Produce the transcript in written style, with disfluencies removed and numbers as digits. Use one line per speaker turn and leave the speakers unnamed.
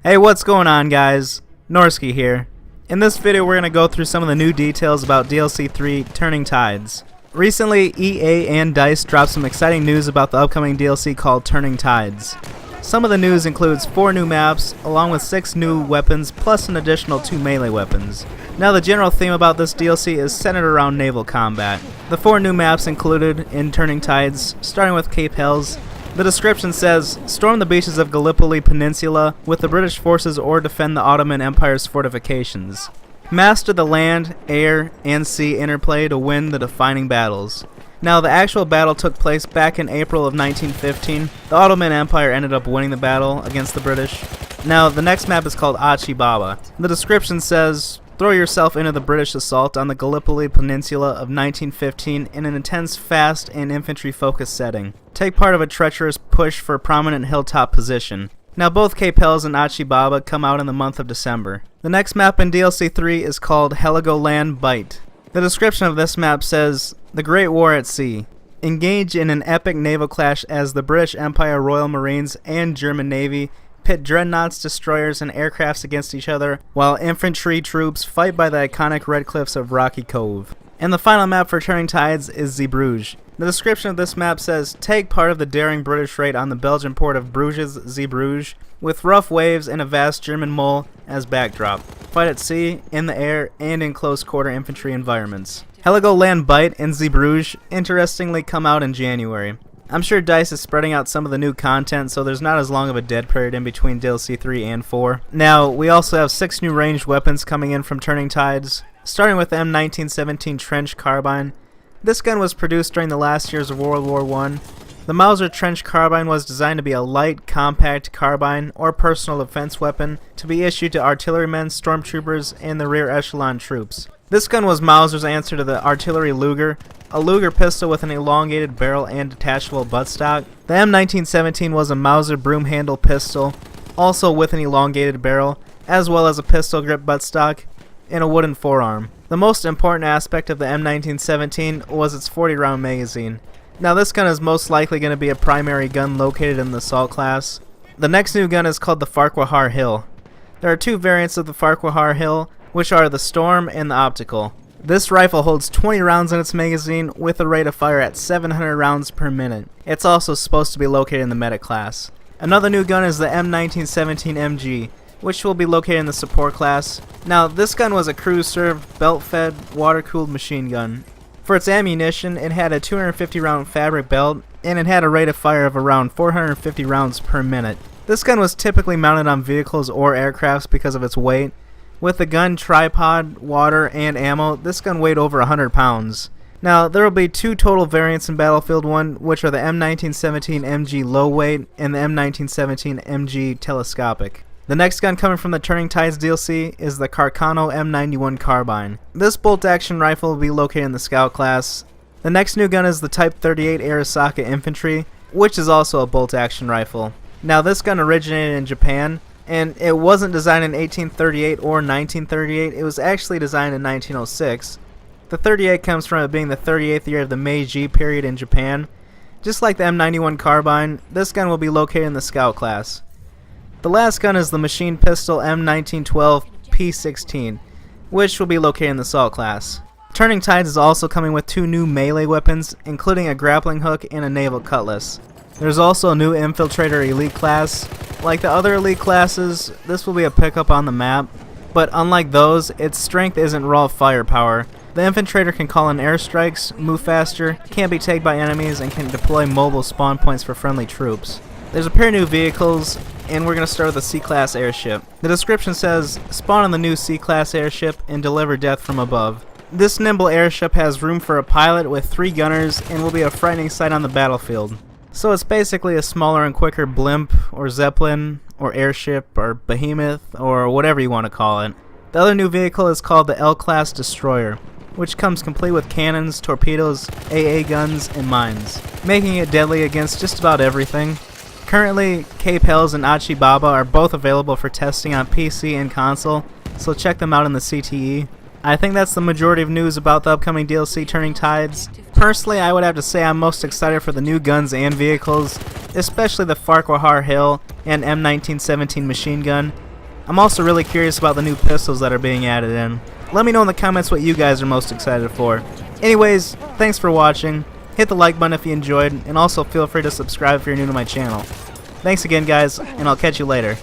Hey, what's going on, guys? Norsky here. In this video we're going to go through some of the new details about DLC 3 Turning Tides. Recently, EA and DICE dropped some exciting news about the upcoming DLC called Turning Tides. Some of the news includes 4 new maps, along with 6 new weapons, plus an additional 2 melee weapons. Now the general theme about this DLC is centered around naval combat. The 4 new maps included in Turning Tides, starting with Cape Hells. The description says, storm the beaches of Gallipoli Peninsula with the British forces or defend the Ottoman Empire's fortifications. Master the land, air, and sea interplay to win the defining battles. Now, the actual battle took place back in April of 1915. The Ottoman Empire ended up winning the battle against the British. Now, the next map is called Achi. The description says, throw yourself into the British assault on the Gallipoli Peninsula of 1915 in an intense, fast, and infantry-focused setting. Take part of a treacherous push for a prominent hilltop position. Now, both Cape Hells and Achi come out in the month of December. The next map in DLC 3 is called Heligoland Vite. The description of this map says, the Great War at Sea. Engage in an epic naval clash as the British Empire Royal Marines and German Navy pit dreadnoughts, destroyers, and aircrafts against each other, while infantry troops fight by the iconic red cliffs of Rocky Cove. And the final map for Turning Tides is Zeebrugge. The description of this map says, take part of the daring British raid on the Belgian port of Bruges, Zeebrugge, with rough waves and a vast German mole as backdrop. Fight at sea, in the air, and in close-quarter infantry environments. Heligoland Bight and Zeebrugge interestingly come out in January. I'm sure DICE is spreading out some of the new content, so there's not as long of a dead period in between DLC 3 and 4. Now, we also have 6 new ranged weapons coming in from Turning Tides, starting with the M1917 Trench Carbine. This gun was produced during the last years of World War I. The Mauser Trench Carbine was designed to be a light, compact carbine or personal defense weapon to be issued to artillerymen, stormtroopers, and the rear echelon troops. This gun was Mauser's answer to the artillery Luger, a Luger pistol with an elongated barrel and detachable buttstock. The M1917 was a Mauser broom handle pistol, also with an elongated barrel, as well as a pistol grip buttstock and a wooden forearm. The most important aspect of the M1917 was its 40-round magazine. Now this gun is most likely going to be a primary gun located in the assault class. The next new gun is called the Farquhar-Hill. There are 2 variants of the Farquhar-Hill, which are the Storm and the Optical. This rifle holds 20 rounds in its magazine with a rate of fire at 700 rounds per minute. It's also supposed to be located in the medic class. Another new gun is the M1917 MG, which will be located in the support class. Now, this gun was a crew-served, belt-fed, water-cooled machine gun. For its ammunition, it had a 250 round fabric belt, and it had a rate of fire of around 450 rounds per minute. This gun was typically mounted on vehicles or aircrafts because of its weight. With the gun, tripod, water, and ammo, this gun weighed over 100 pounds. Now, there will be 2 total variants in Battlefield 1, which are the M1917 MG low weight and the M1917 MG telescopic. The next gun coming from the Turning Tides DLC is the Carcano M91 Carbine. This bolt-action rifle will be located in the Scout class. The next new gun is the Type 38 Arasaka Infantry, which is also a bolt-action rifle. Now, this gun originated in Japan, and it wasn't designed in 1838 or 1938, it was actually designed in 1906. The 38 comes from it being the 38th year of the Meiji period in Japan. Just like the M91 Carbine, this gun will be located in the Scout class. The last gun is the Machinepistol M1912 P16, which will be located in the Assault class. Turning Tides is also coming with 2 new melee weapons, including a grappling hook and a naval cutlass. There's also a new Infiltrator Elite class. Like the other Elite classes, this will be a pickup on the map, but unlike those, its strength isn't raw firepower. The Infiltrator can call in airstrikes, move faster, can't be tagged by enemies, and can deploy mobile spawn points for friendly troops. There's a pair of new vehicles, and we're going to start with the C-Class Airship. The description says, spawn on the new C-Class Airship and deliver death from above. This nimble airship has room for a pilot with 3 gunners and will be a frightening sight on the battlefield. So it's basically a smaller and quicker blimp, or zeppelin, or airship, or behemoth, or whatever you want to call it. The other new vehicle is called the Elk Class Destroyer, which comes complete with cannons, torpedoes, AA guns, and mines, making it deadly against just about everything. Currently, Cape Hells and Achi are both available for testing on PC and console, so check them out in the CTE. I think that's the majority of news about the upcoming DLC Turning Tides. Personally, I would have to say I'm most excited for the new guns and vehicles, especially the Farquhar-Hill and M1917 machine gun. I'm also really curious about the new pistols that are being added in. Let me know in the comments what you guys are most excited for. Anyways, thanks for watching. Hit the like button if you enjoyed, and also feel free to subscribe if you're new to my channel. Thanks again, guys, and I'll catch you later.